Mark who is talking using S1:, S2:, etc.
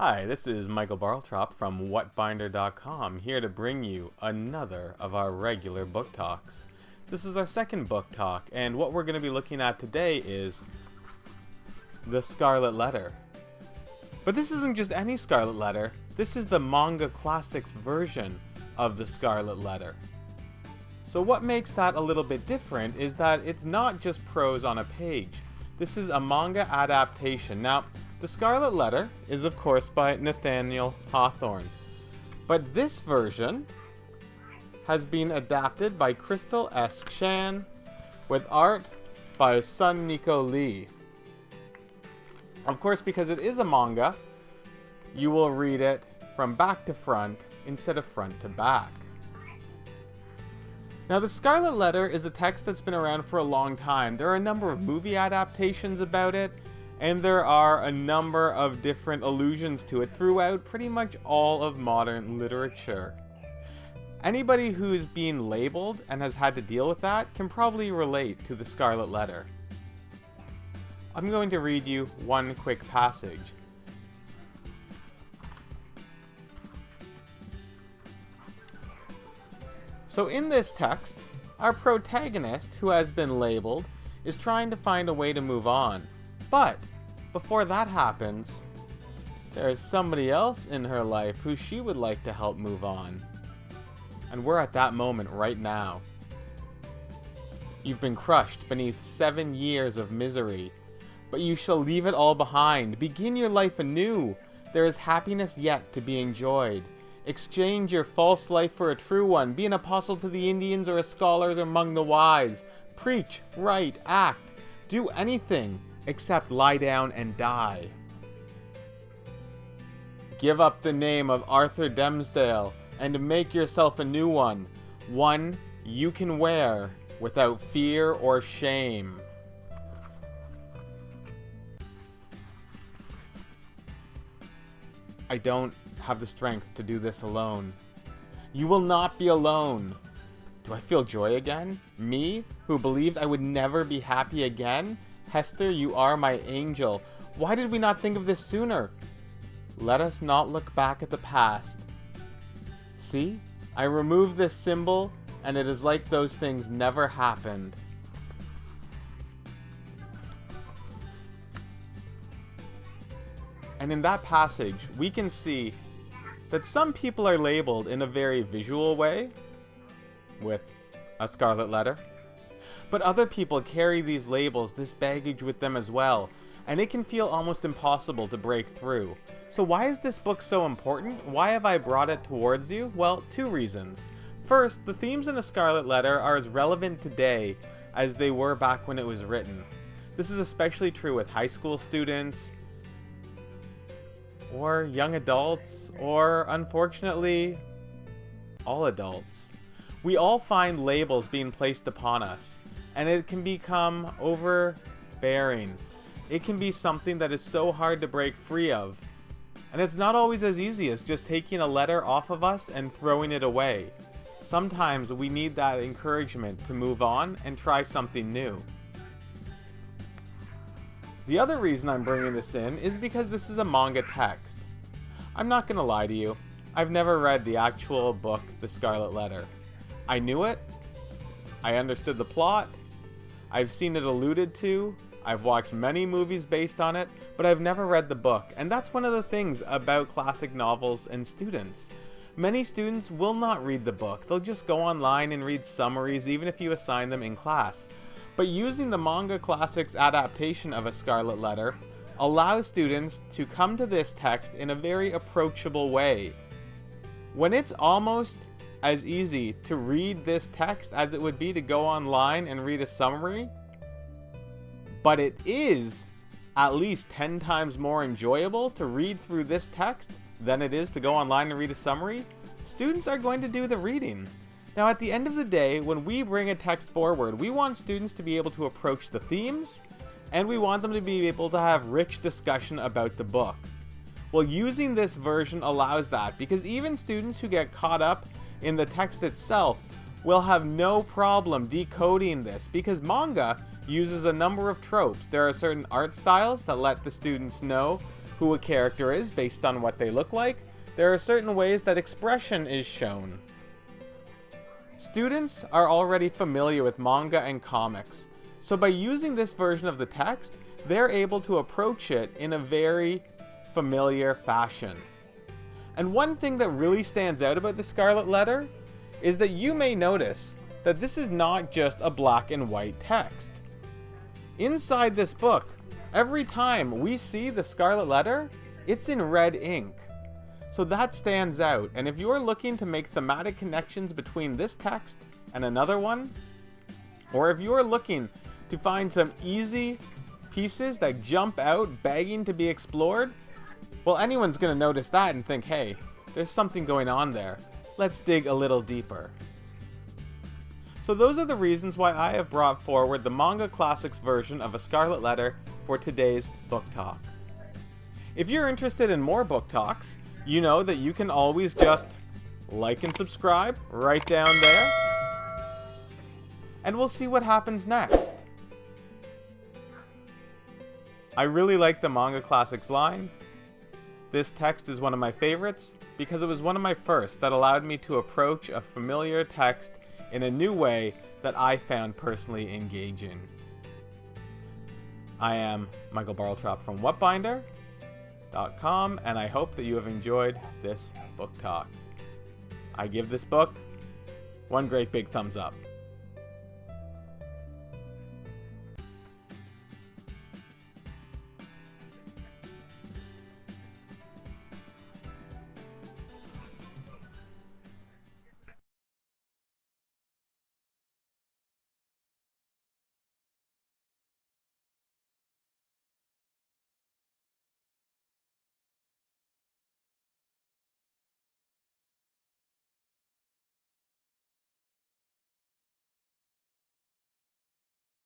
S1: Hi, this is Michael Barltrop from WhatBinder.com, here to bring you another of our regular book talks. This is our second book talk, and what we're going to be looking at today is The Scarlet Letter. But this isn't just any Scarlet Letter, this is the Manga Classics version of The Scarlet Letter. So what makes that a little bit different is that it's not just prose on a page. This is a manga adaptation. Now, The Scarlet Letter is of course by Nathaniel Hawthorne, but this version has been adapted by Crystal S. Chan with art by Sun Nico Lee. Of course, because it is a manga, you will read it from back to front instead of front to back. Now, The Scarlet Letter is a text that's been around for a long time. There are a number of movie adaptations about it, and there are a number of different allusions to it throughout pretty much all of modern literature. Anybody who's been labeled and has had to deal with that can probably relate to The Scarlet Letter. I'm going to read you one quick passage. So in this text, our protagonist, who has been labeled, is trying to find a way to move on. But before that happens, there is somebody else in her life who she would like to help move on. And we're at that moment right now. You've been crushed beneath 7 years of misery, but you shall leave it all behind. Begin your life anew. There is happiness yet to be enjoyed. Exchange your false life for a true one. Be an apostle to the Indians or a scholar among the wise. Preach, write, act. Do anything except lie down and die. Give up the name of Arthur Demsdale and make yourself a new one. One you can wear without fear or shame. I don't have the strength to do this alone. You will not be alone. Do I feel joy again? Me, who believed I would never be happy again? Hester, you are my angel. Why did we not think of this sooner? Let us not look back at the past. See, I removed this symbol, and it is like those things never happened. And in that passage, we can see that some people are labeled in a very visual way, with a scarlet letter, but other people carry these labels, this baggage with them as well, and it can feel almost impossible to break through. So why is this book so important? Why have I brought it towards you? Well, two reasons. First, the themes in The Scarlet Letter are as relevant today as they were back when it was written. This is especially true with high school students, or young adults, or unfortunately, all adults. We all find labels being placed upon us, and it can become overbearing. It can be something that is so hard to break free of. And it's not always as easy as just taking a letter off of us and throwing it away. Sometimes we need that encouragement to move on and try something new. The other reason I'm bringing this in is because this is a manga text. I'm not gonna lie to you, I've never read the actual book, The Scarlet Letter. I knew it, I understood the plot, I've seen it alluded to, I've watched many movies based on it, but I've never read the book, and that's one of the things about classic novels and students. Many students will not read the book, they'll just go online and read summaries even if you assign them in class. But using the Manga Classics adaptation of A Scarlet Letter allows students to come to this text in a very approachable way. When it's almost as easy to read this text as it would be to go online and read a summary, but it is at least 10 times more enjoyable to read through this text than it is to go online and read a summary, students are going to do the reading. Now, at the end of the day, when we bring a text forward, we want students to be able to approach the themes, and we want them to be able to have rich discussion about the book. Well, using this version allows that, because even students who get caught up in the text itself will have no problem decoding this, because manga uses a number of tropes. There are certain art styles that let the students know who a character is based on what they look like, there are certain ways that expression is shown. Students are already familiar with manga and comics, so by using this version of the text, they're able to approach it in a very familiar fashion. And one thing that really stands out about the Scarlet Letter is that you may notice that this is not just a black and white text. Inside this book, every time we see the Scarlet Letter, it's in red ink. So that stands out, and if you're looking to make thematic connections between this text and another one, or if you're looking to find some easy pieces that jump out begging to be explored, well, anyone's going to notice that and think, hey, there's something going on there. Let's dig a little deeper. So those are the reasons why I have brought forward the Manga Classics version of A Scarlet Letter for today's book talk. If you're interested in more book talks, you know that you can always just like and subscribe right down there, and we'll see what happens next. I really like the Manga Classics line. This text is one of my favorites because it was one of my first that allowed me to approach a familiar text in a new way that I found personally engaging. I am Michael Barltrop from WhatBinder.com, and I hope that you have enjoyed this book talk. I give this book one great big thumbs up.